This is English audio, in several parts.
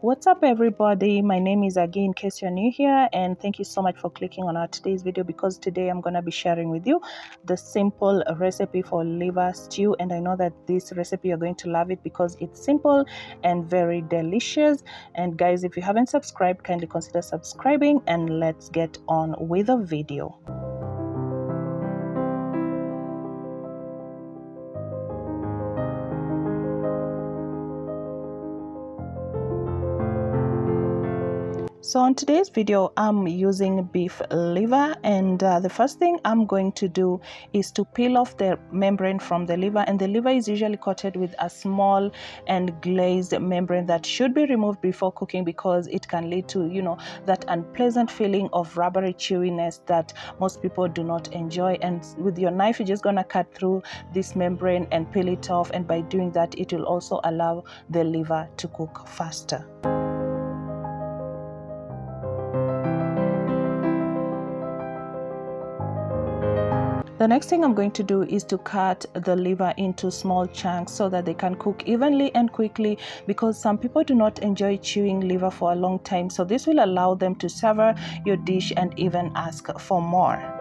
What's up, everybody? My name is Agi, in case you're new here, and thank you so much for clicking on our today's video, because today I'm going to be sharing with you the simple recipe for liver stew. And I know that this recipe, you're going to love it because it's simple and very delicious. And guys, if you haven't subscribed, kindly consider subscribing, and let's get on with the video. So on today's video, I'm using beef liver, and the first thing I'm going to do is to peel off the membrane from the liver. And the liver is usually coated with a small and glazed membrane that should be removed before cooking, because it can lead to, that unpleasant feeling of rubbery chewiness that most people do not enjoy. And with your knife, you're just gonna cut through this membrane and peel it off, and by doing that, it will also allow the liver to cook faster. The next thing I'm going to do is to cut the liver into small chunks so that they can cook evenly and quickly, because some people do not enjoy chewing liver for a long time. So this will allow them to savor your dish and even ask for more.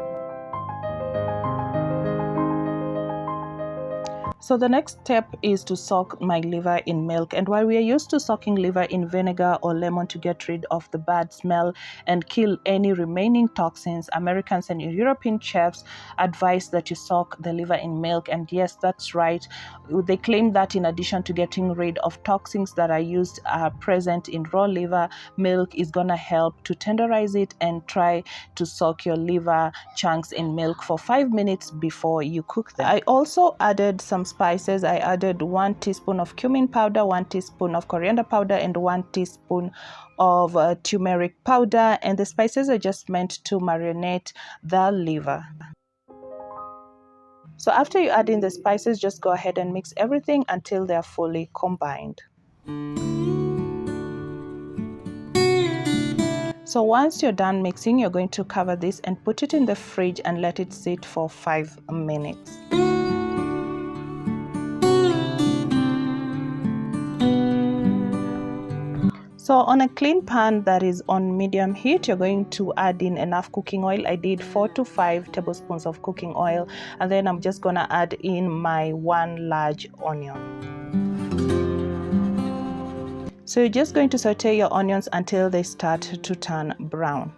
So the next step is to soak my liver in milk. And while we are used to soaking liver in vinegar or lemon to get rid of the bad smell and kill any remaining toxins, Americans and European chefs advise that you soak the liver in milk. And yes, that's right. They claim that in addition to getting rid of toxins that are present in raw liver, milk is gonna help to tenderize it. And try to soak your liver chunks in milk for 5 minutes before you cook them. I also added some spices. I added 1 teaspoon of cumin powder, 1 teaspoon of coriander powder, and 1 teaspoon of turmeric powder. And the spices are just meant to marinate the liver. So after you add in the spices, just go ahead and mix everything until they are fully combined. So once you're done mixing, you're going to cover this and put it in the fridge and let it sit for 5 minutes. So on a clean pan that is on medium heat, you're going to add in enough cooking oil. I did 4 to 5 tablespoons of cooking oil, and then I'm just gonna add in my 1 large onion. So you're just going to saute your onions until they start to turn brown.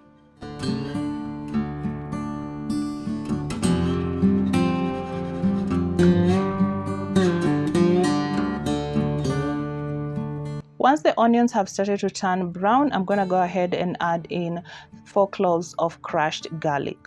Once the onions have started to turn brown, I'm going to go ahead and add in 4 cloves of crushed garlic.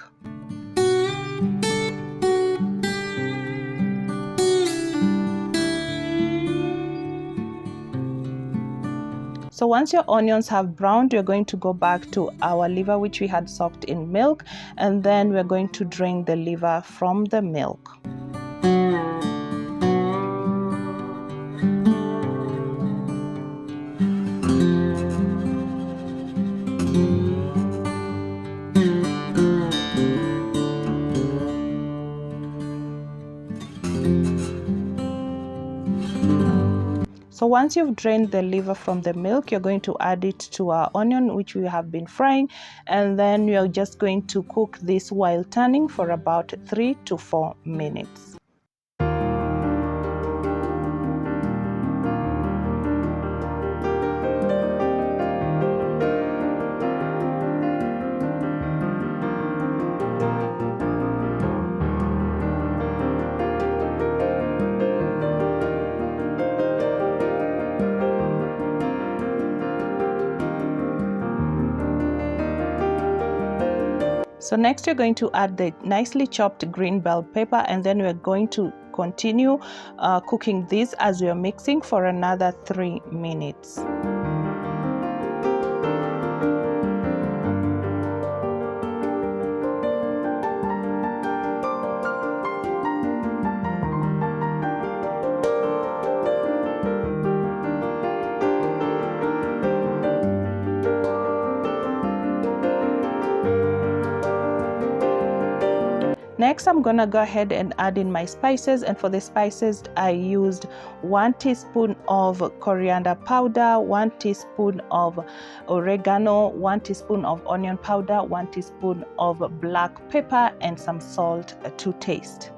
So once your onions have browned, you're going to go back to our liver, which we had soaked in milk, and then we're going to drain the liver from the milk. So once you've drained the liver from the milk, you're going to add it to our onion, which we have been frying, and then you're just going to cook this while turning for about 3 to 4 minutes. So next you're going to add the nicely chopped green bell pepper, and then we're going to continue cooking this as we are mixing for another 3 minutes. Next, I'm gonna go ahead and add in my spices, and for the spices I used 1 teaspoon of coriander powder, 1 teaspoon of oregano, 1 teaspoon of onion powder, 1 teaspoon of black pepper, and some salt to taste.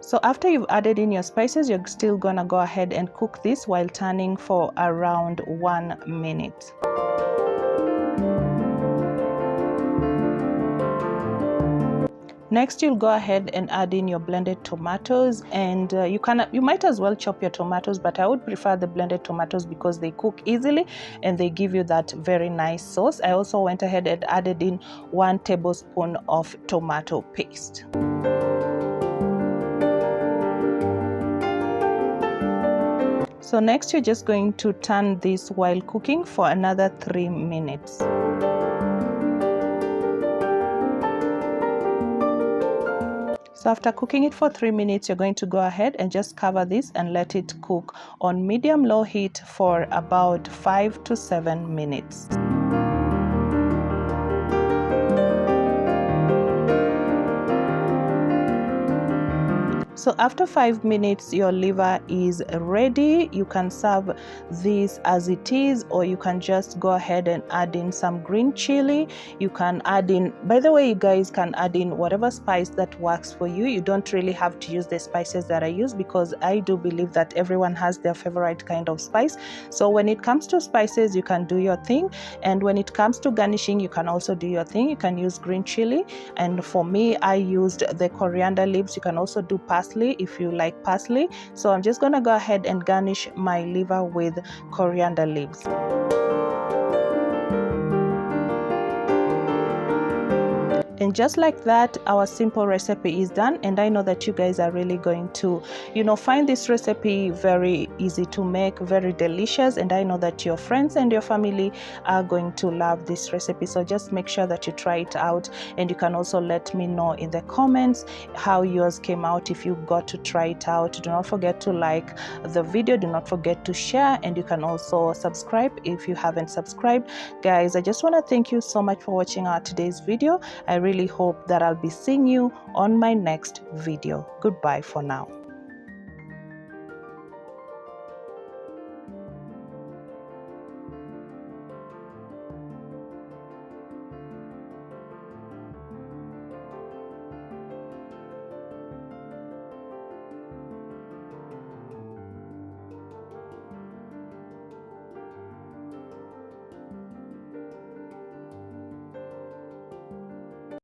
So after you've added in your spices, you're still gonna go ahead and cook this while turning for around 1 minute. Next, you'll go ahead and add in your blended tomatoes, and you might as well chop your tomatoes, but I would prefer the blended tomatoes because they cook easily and they give you that very nice sauce. I also went ahead and added in 1 tablespoon of tomato paste. So next, you're just going to turn this while cooking for another 3 minutes. So after cooking it for 3 minutes, you're going to go ahead and just cover this and let it cook on medium-low heat for about 5 to 7 minutes. So after 5 minutes, your liver is ready. You can serve this as it is, or you can just go ahead and add in some green chili. You can add in, by the way, you guys can add in whatever spice that works for you. You don't really have to use the spices that I use, because I do believe that everyone has their favorite kind of spice. So when it comes to spices, you can do your thing, and when it comes to garnishing, you can also do your thing. You can use green chili, and for me, I used the coriander leaves. You can also do parsley if you like parsley. So I'm just gonna go ahead and garnish my liver with coriander leaves. And just like that, our simple recipe is done. And I know that you guys are really going to, find this recipe very easy to make, very delicious. And I know that your friends and your family are going to love this recipe. So just make sure that you try it out. And you can also let me know in the comments how yours came out if you got to try it out. Do not forget to like the video. Do not forget to share. And you can also subscribe if you haven't subscribed. Guys, I just want to thank you so much for watching our today's video. I really hope that I'll be seeing you on my next video. Goodbye for now.